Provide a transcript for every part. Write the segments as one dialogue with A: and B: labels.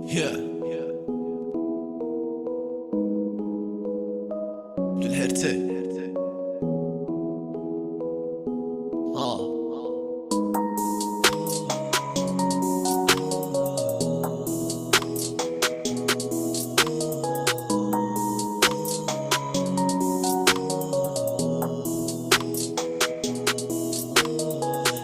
A: Yeah. بالحرتي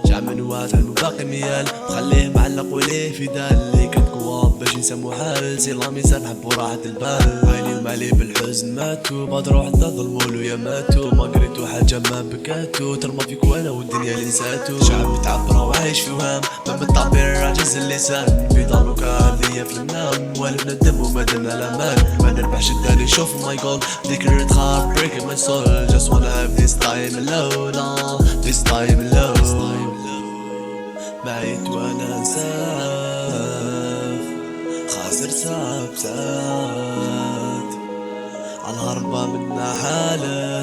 A: جا من واحد علم باقي ميال خليه معلق وليه في دال اللي كان كواب باش نسمو حال سير لا ميزان نحبو راحة البال عيني ومالي بالحزن ماتو بدرو حتى ظلمولو يا ماتو ما قريتو حاجة ما بكاتو ترمى فيك وانا والدنيا اللي نساتو شعب متعبر وعايش في وهام ما بالتعبير عاجز اللسان في ضلو كهذية في المنام والفنا الدم وما درنا الامان ما نربحش الداني شوف ماي جول ذكرى خاب breaking my soul just wanna have this time alone this time alone بعيد وانا انساك خاسر سابسات عالهربة منا حالا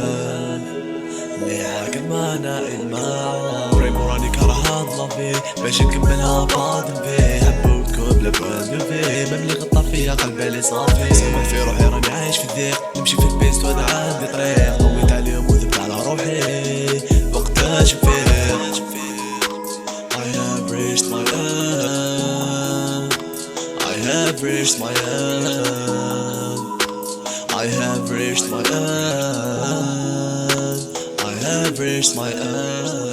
A: اللي عاقل ما نائل معاه بريم وراني كرهان ضلفي باش نكملها باطن فيه حبوكم بلا بوان فيه مملي غطى فيها قلبي اللي صافي سمع في روحي راني عايش في الضيق نمشي في البيست وانا عندي طريق ضويت عليهم وذبت على روحي وقتها شفيت I have reached my end. I have reached my end. I have reached my end.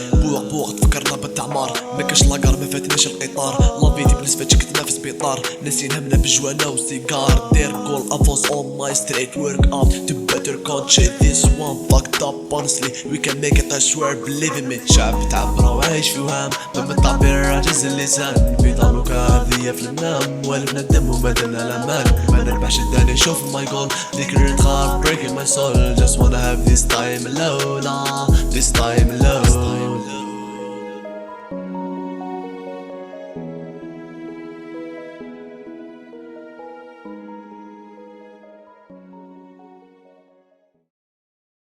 A: بوق تفكرنا بالتعمار مكاش لاقار ما فاتناش القطار لافيتي بالنسبة كنت في سبيطار ناسين همنا بجوانا وسيجار دير جول افوز on my straight work out to better control this one fucked up honestly we can make it I swear believe in me شعب متعبر وعايش في وهام ما بالتعبير عاجز اللسان في ضلو كهذية في المنام والفنا الدم وما درنا الامان ما نربحش الداني نشوف ماي جول ذكرى خاب breaking my soul just wanna have this time alone this time alone